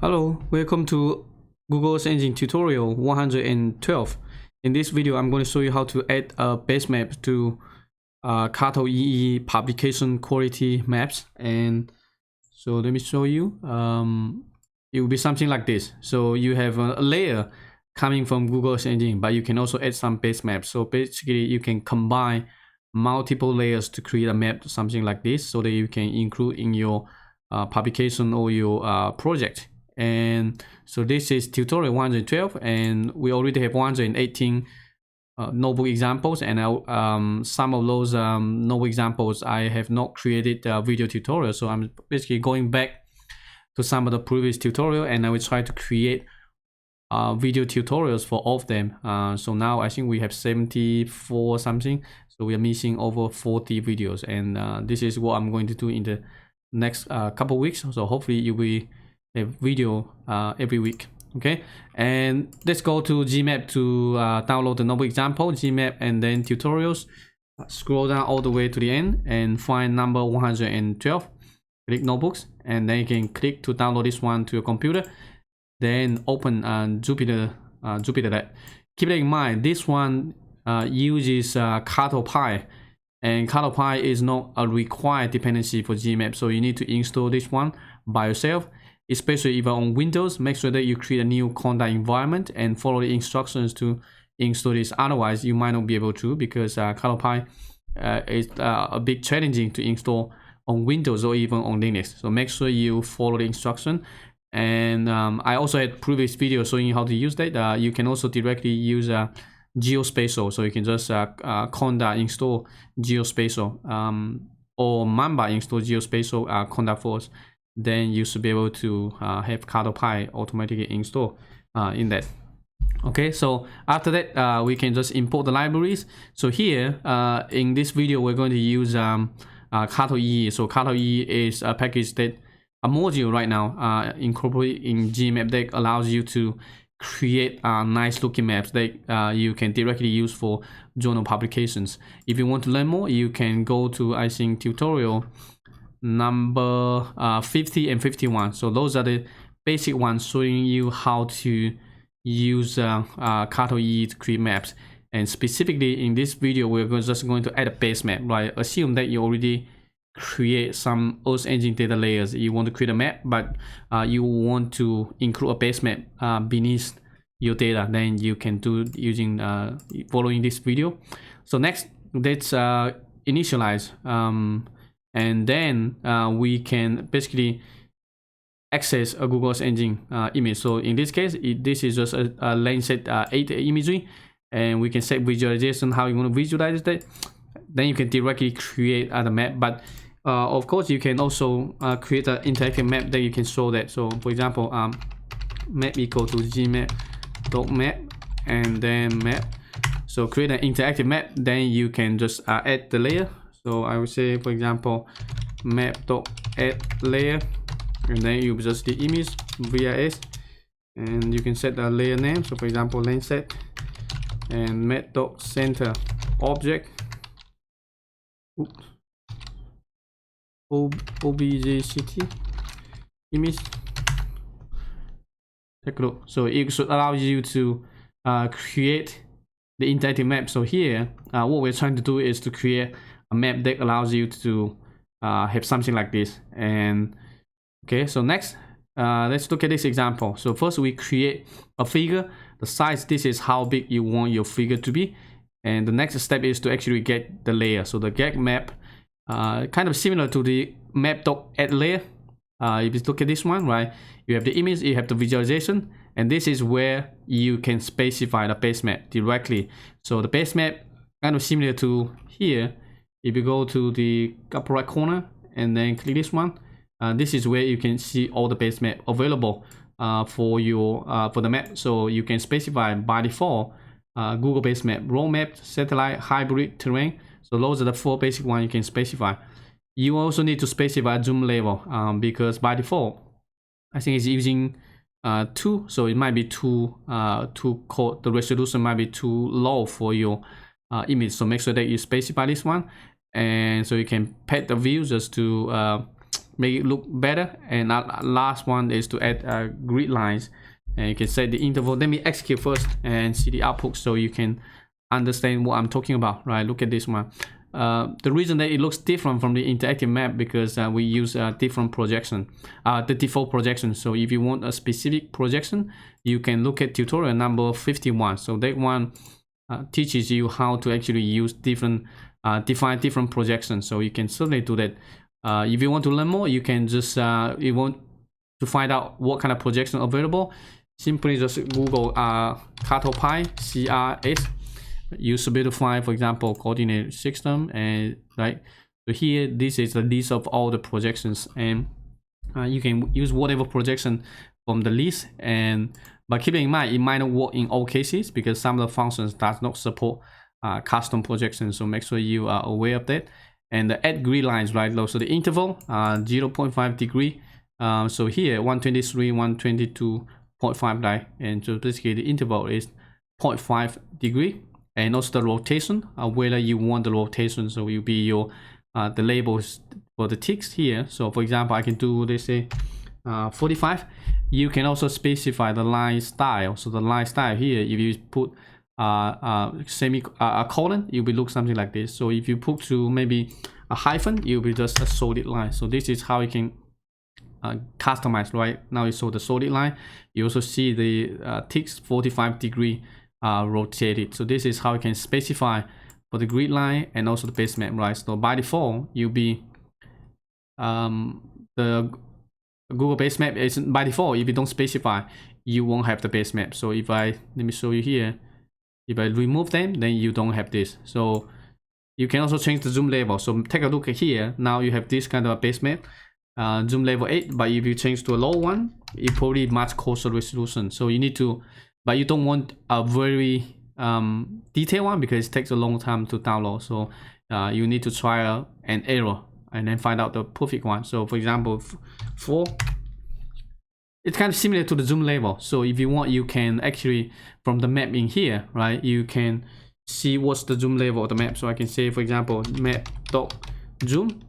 Hello, welcome to Google's Engine tutorial 112. In this video, I'm going to show you how to add a base map to cartoee publication quality maps. And so let me show you. It will be something like this. So you have a layer coming from Google's Engine, but you can also add some base maps. So basically, you can combine multiple layers to create a map, something like this, so that you can include in your publication or your project. And so this is tutorial 112, and we already have 118 notebook examples, and some of those notebook examples I have not created video tutorial. So I'm basically going back to some of the previous tutorial, and I will try to create video tutorials for all of them. So now I think we have 74 something, so we are missing over 40 videos, and this is what I'm going to do in the next couple weeks. So hopefully you will a video every week. Okay, and let's go to Gmap to download the notebook example, Gmap, and then tutorials. Scroll down all the way to the end and find number 112. Click notebooks, and then you can click to download this one to your computer. Then open Jupyter Lab. Keep that in mind. This one uses cartoee, and cartoee is not a required dependency for Gmap, so you need to install this one by yourself. Especially even on Windows, make sure that you create a new contact environment and follow the instructions to install this. Otherwise, you might not be able to, because cartoee is a bit challenging to install on Windows or even on Linux. So make sure you follow the instruction. And I also had previous video showing you how to use that. You can also directly use Geospatial. So you can just conda install Geospatial or Mamba install Geospatial conda for us. Then you should be able to have cartoee automatically install in that. Okay, so after that we can just import the libraries. So here in this video we're going to use cartoee. So cartoee is a package that a module right now incorporated in Gmap that allows you to create nice looking maps that you can directly use for journal publications. If you want to learn more, you can go to, I think, tutorial number 50 and 51. So those are the basic ones showing you how to use cartoee to create maps. And specifically in this video, we're just going to add a base map, right? Assume that you already create some Earth Engine data layers. You want to create a map, but you want to include a base map beneath your data. Then you can do using following this video. So next, let's initialize. And then we can basically access a Google's Engine image. So in this case, this is just a Landsat 8 imagery, and we can set visualization, how you want to visualize that. Then you can directly create the map. But of course, you can also create an interactive map that you can show that. So for example, map equal to gmap.map, and then map. So create an interactive map. Then you can just add the layer. So I would say, for example, map.add layer, and then you just the image VIS, and you can set the layer name. So for example, Landsat, and map.center object, objct image. Take a look. So it should allow you to create the interactive map. So here, what we're trying to do is to create a map that allows you to have something like this. And okay, so next let's look at this example. So first we create a figure. The size, this is how big you want your figure to be, and the next step is to actually get the layer. So the get map, kind of similar to the map.add layer. If you look at this one, right, you have the image, you have the visualization, and this is where you can specify the base map directly. So the base map, kind of similar to here. If you go to the upper right corner and then click this one, this is where you can see all the base map available for your for the map. So you can specify by default Google base map, road map, satellite, hybrid, terrain. So those are the 4 basic ones you can specify. You also need to specify zoom level because by default, I think it's using 2, so it might be too the resolution might be too low for your image. So make sure that you specify this one, and so you can pet the view just to make it look better. And last one is to add grid lines, and you can set the interval. Let me execute first and see the output so you can understand what I'm talking about, right? Look at this one. The reason that it looks different from the interactive map because we use a different projection, the default projection. So if you want a specific projection, you can look at tutorial number 51. So that one teaches you how to actually use different define different projections. So you can certainly do that. If you want to learn more, you can just you want to find out what kind of projection available, simply just Google cartoee CRS. Usability to find, for example, coordinate system, and right. So here, this is the list of all the projections, and you can use whatever projection from the list. And but keep in mind, it might not work in all cases because some of the functions does not support custom projections. So make sure you are aware of that. And the add grid lines, right? So the interval 0.5 degree. So here 123, 122.5, right? And so basically the interval is 0.5 degree. And also the rotation, whether you want the rotation, so it will be your the labels for the ticks here. So for example, I can do this say 45. You can also specify the line style. So the line style here, if you put a colon, it will look something like this. So if you put to maybe a hyphen, it will be just a solid line. So this is how you can customize, right? Now you saw the solid line. You also see the ticks 45 degree rotated. So this is how you can specify for the grid line and also the base map, right? So by default, you'll be the Google base map is by default. If you don't specify, you won't have the base map. So if let me show you here, if I remove them, then you don't have this. So you can also change the zoom level. So take a look at here. Now you have this kind of base map, zoom level 8. But if you change to a low one, it probably much closer resolution. So you need to. But you don't want a very detailed one because it takes a long time to download. So you need to try an error and then find out the perfect one. So for example, 4, it's kind of similar to the zoom level. So if you want, you can actually, from the map in here, right, you can see what's the zoom level of the map. So I can say, for example, map.zoom.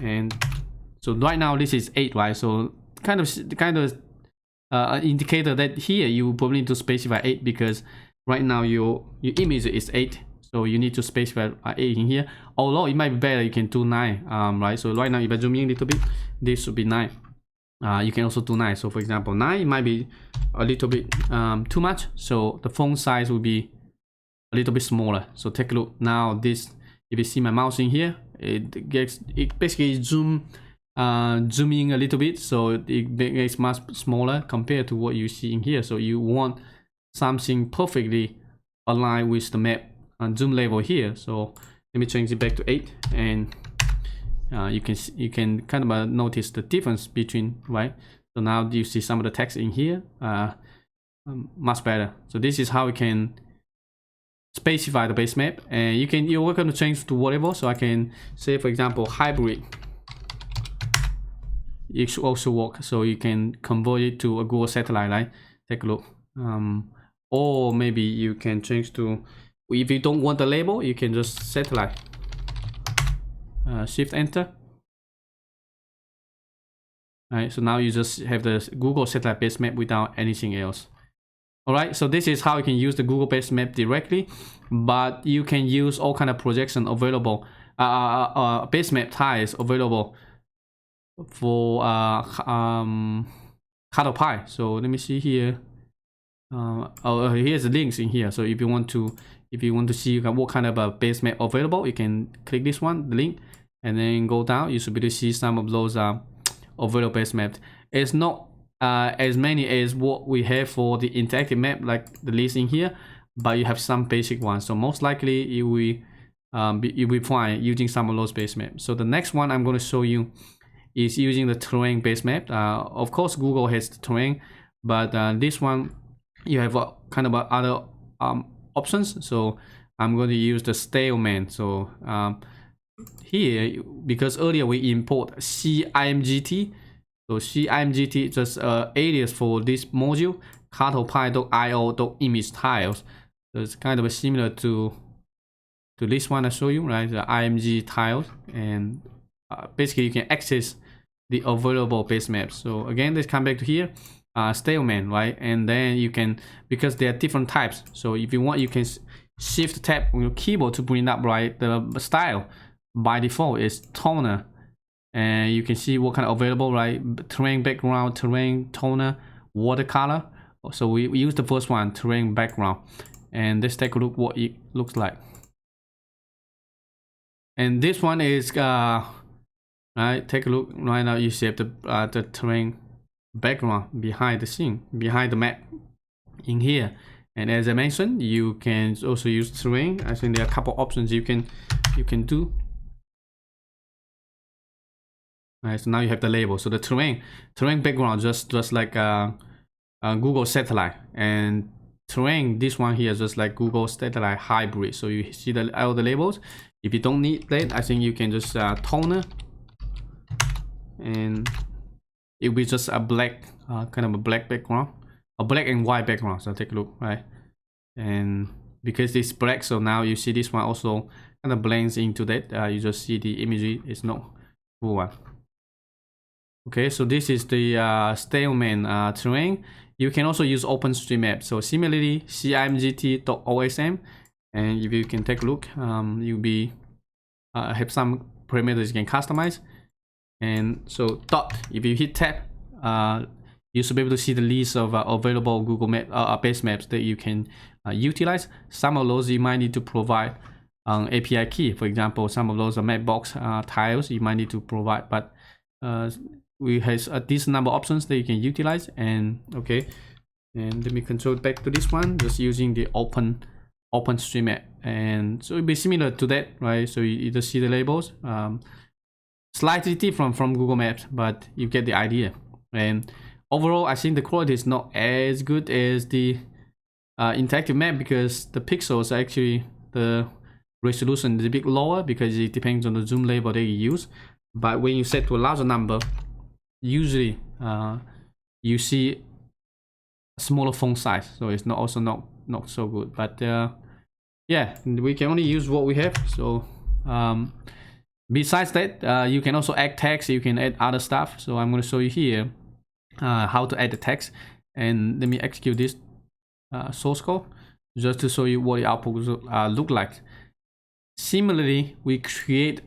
And so right now this is 8, right? So kind of an indicator that here you probably need to specify 8 because right now your image is 8, so you need to specify 8 in here. Although it might be better, you can do 9, right? So right now if I zoom in a little bit, this should be 9. You can also do 9. So for example, 9 might be a little bit too much, so the font size will be a little bit smaller. So take a look now. This, if you see my mouse in here, it basically zoom in a little bit, so it makes much smaller compared to what you see in here. So you want something perfectly aligned with the map zoom level here. So let me change it back to 8, and you can kind of notice the difference between, right? So now you see some of the text in here much better. So this is how we can specify the base map, and you're welcome to change to whatever. So I can say, for example, hybrid. It should also work, so you can convert it to a Google satellite, right? Take a look. Or maybe you can change to, if you don't want the label, you can just satellite. Shift enter. Alright, so now you just have the Google satellite base map without anything else. Alright, so this is how you can use the Google base map directly, but you can use all kind of projection available, base map tiles available for cartoee. So let me see here. Here's the links in here. So if you want to see what kind of a base map available, you can click this one, the link, and then go down. You should be able to see some of those available base maps. It's not as many as what we have for the interactive map, like the list in here, but you have some basic ones. So most likely you will be fine using some of those base maps. So the next one I'm going to show you is using the terrain base map. Of course, Google has the terrain, but this one you have kind of other options. So I'm going to use the stalemate. So here, because earlier we import CIMGT, so CIMGT is just alias for this module, cartoee.io.image tiles. So it's kind of similar to this one I show you, right? The IMG tiles, and basically you can access the available base maps. So again, let's come back to here, stalemate, right? And then you can, because there are different types, so if you want, you can shift tab on your keyboard to bring up, right? The style by default is toner, and you can see what kind of available, right? Terrain background, terrain toner, watercolor. So we use the first one, terrain background, and let's take a look what it looks like. And this one is right, take a look right now. You see the terrain background behind the scene, behind the map in here. And as I mentioned, you can also use terrain. I think there are a couple options you can do. Alright, so now you have the label. So the terrain background just like Google Satellite, and terrain, this one here is just like Google Satellite hybrid. So you see all the labels. If you don't need that, I think you can just toner, and it will be just a black kind of a black background, a black and white background. So take a look, right? And because it's black, so now you see this one also kind of blends into that. You just see the imagery is not full one. Okay, so this is the stalemate terrain. You can also use Openstream map. So similarly, cimgt.osm, and if you can take a look, you'll be have some parameters you can customize. And so dot, if you hit tab, you should be able to see the list of available Google map base maps that you can utilize. Some of those you might need to provide an API key. For example, some of those are map box tiles you might need to provide, but we have a decent number of options that you can utilize. And okay, and let me control back to this one, just using the Openstream map. And so it'll be similar to that, right? So you just see the labels, slightly different from Google Maps, but you get the idea. And overall, I think the quality is not as good as the interactive map, because the pixels actually, the resolution is a bit lower because it depends on the zoom level that you use. But when you set to a larger number, usually you see a smaller font size, so it's not so good. But yeah, we can only use what we have. So besides that, you can also add text, you can add other stuff. So I'm going to show you here how to add the text, and let me execute this source code just to show you what the output look like. Similarly, we create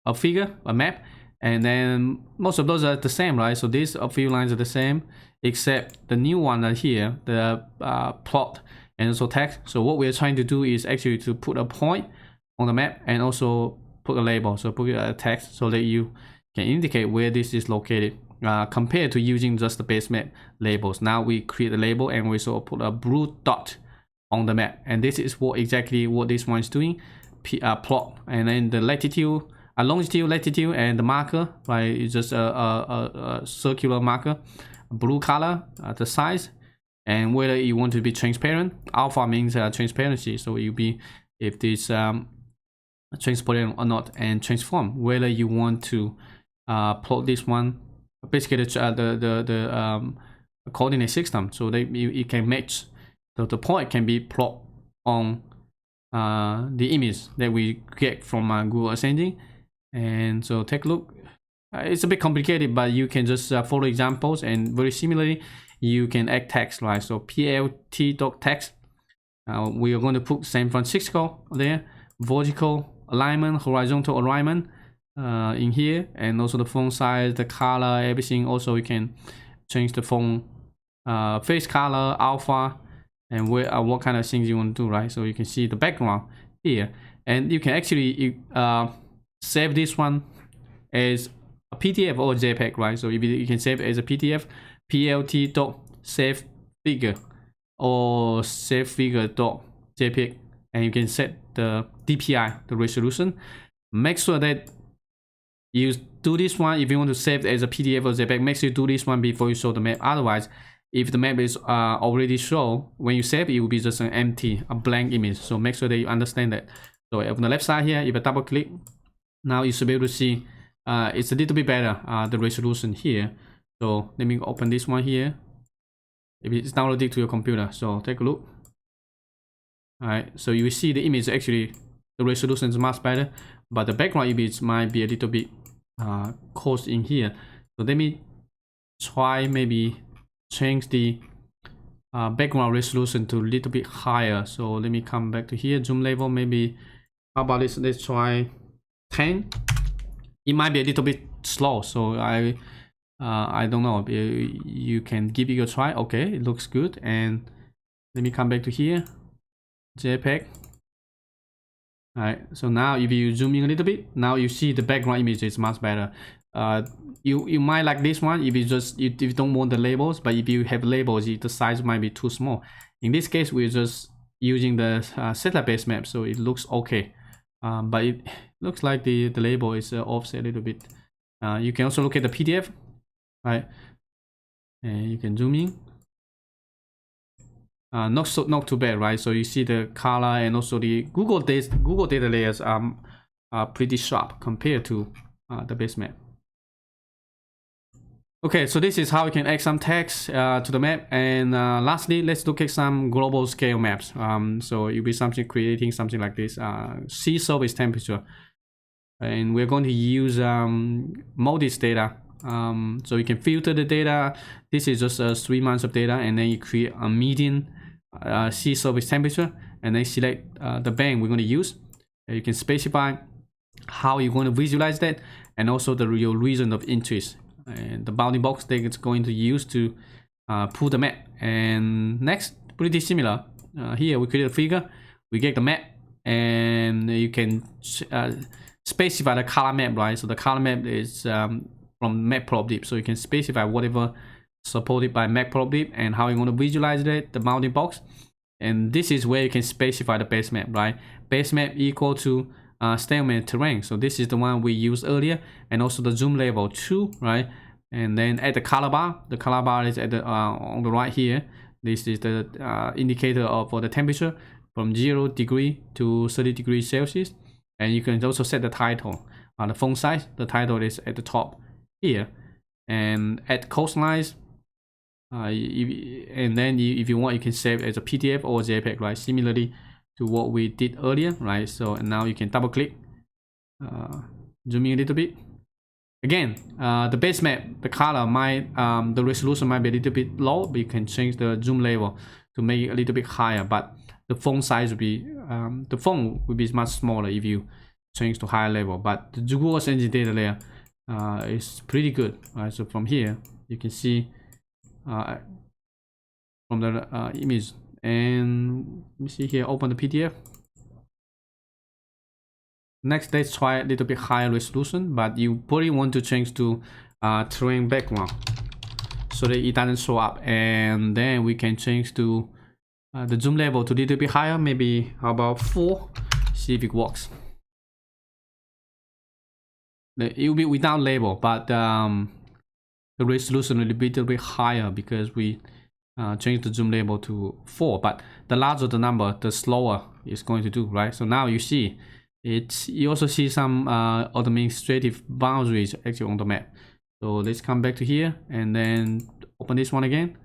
a figure, a map, and then most of those are the same, right? So these a few lines are the same, except the new one here, the plot and also text. So what we're trying to do is actually to put a point on the map and also put a label. So put a text so that you can indicate where this is located, compared to using just the base map labels. Now we create a label and we also put a blue dot on the map, and this is exactly what this one is doing. Plot, and then the latitude, longitude, latitude, and the marker, right? It's just a circular marker, blue color, the size, and whether you want to be transparent. Alpha means transparency, so you'll be if this transparent or not, and transform, whether you want to plot this one, basically the coordinate system, so that it can match. The point can be plot on the image that we get from Google Earth Engine. And so take a look. It's a bit complicated, but you can just follow examples, and very similarly you can add text, right? So plt.text, we are going to put San Francisco there, vertical alignment, horizontal alignment in here, and also the font size, the color, everything. Also you can change the font face color, alpha, and what kind of things you want to do, right? So you can see the background here, and you can actually save this one as a PDF or a JPEG, right? So you can save it as a PDF, plt.save figure or save figure.jpg, and you can set the DPI, the resolution. Make sure that you do this one if you want to save it as a PDF or JPEG. Make sure you do this one before you show the map. Otherwise, if the map is already shown, when you save it will be just an empty, a blank image. So make sure that you understand that. So on the left side here, if I double click, now you should be able to see it's a little bit better, the resolution here. So let me open this one here. If it's downloaded to your computer, so take a look. All right, so you will see the image actually, the resolution is much better, but the background image might be a little bit codes in here. So let me try maybe change the background resolution to a little bit higher. So let me come back to here, zoom level, maybe how about this, let's try 10. It might be a little bit slow, so I don't know, you can give it a try. Okay, it looks good. And let me come back to here, JPEG. All right, so now if you zoom in a little bit, now you see the background image is much better. You might like this one if you don't want the labels, but if you have labels, the size might be too small. In this case, we're just using the satellite base map, so it looks okay. But it looks like the label is offset a little bit. You can also look at the PDF, right? And you can zoom in. Not too bad, right? So you see the color, and also the Google data layers are pretty sharp compared to the base map. Okay, so this is how you can add some text to the map. And lastly, let's look at some global scale maps. So you'll be creating something like this: sea surface temperature, and we're going to use MODIS data. So you can filter the data. This is just 3 months of data, and then you create a median sea surface temperature, and then select the band we're going to use. You can specify how you're going to visualize that, and also your region of interest, and the bounding box that it's going to use to pull the map. And next, pretty similar. Here we create a figure, we get the map, and you can specify the color map, right? So the color map is from Matplotlib, so you can specify whatever supported by Matplotlib and how you want to visualize it, the bounding box. And this is where you can specify the base map, right? Base map equal to stalemate terrain. So this is the one we used earlier, and also the zoom level 2, right? And then at the color bar, is at the on the right here. This is the indicator for the temperature from 0 degree to 30 degrees Celsius. And you can also set the title, the font size. The title is at the top here. And at coastlines, and then if you want, you can save as a PDF or JPEG, right? Similarly to what we did earlier, right? So and now you can double click, zoom in a little bit. Again, the base map, the color might, the resolution might be a little bit low, but you can change the zoom level to make it a little bit higher. But the font size will be, the font will be much smaller if you change to higher level. But the Google Engine data layer is pretty good, right? So from here you can see from the image. And let me see here, open the PDF. Next, let's try a little bit higher resolution, but you probably want to change to terrain background so that it doesn't show up. And then we can change to the zoom level to a little bit higher, maybe how about 4, see if it works. It will be without label, but the resolution will be a little bit higher because we change the zoom level to 4. But the larger the number, the slower it's going to do, right? So now you see you also see some administrative boundaries actually on the map. So let's come back to here and then open this one again,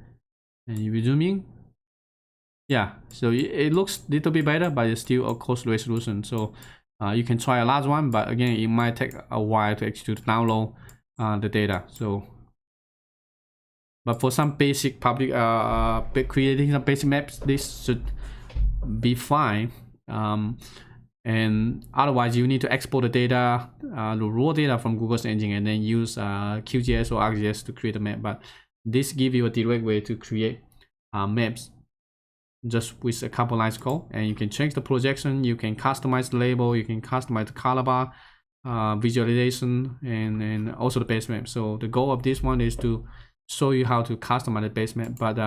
and you will zoom in. Yeah, so it looks a little bit better, but it's still a close resolution. So you can try a large one, but again, it might take a while to actually download the data. So, but for some basic public creating some basic maps, this should be fine. And otherwise, you need to export the data, the raw data from Google's engine, and then use QGIS or ArcGIS to create a map. But this gives you a direct way to create maps just with a couple lines code, and you can change the projection, you can customize the label, you can customize the color bar, visualization, and also the base map. So the goal of this one is to show you how to customize the base map. But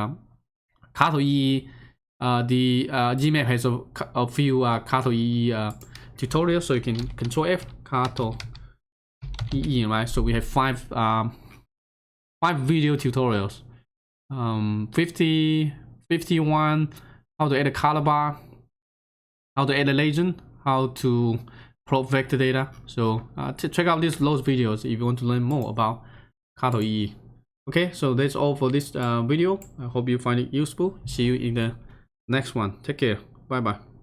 cartoee, the Gmap has a few cartoee tutorials, so you can Control F, cartoee, right? So we have 5 video tutorials, 51, how to add a color bar, how to add a legend, how to plot vector data. So check out those videos if you want to learn more about cartoee. Okay, so that's all for this video. I hope you find it useful. See you in the next one. Take care. Bye bye.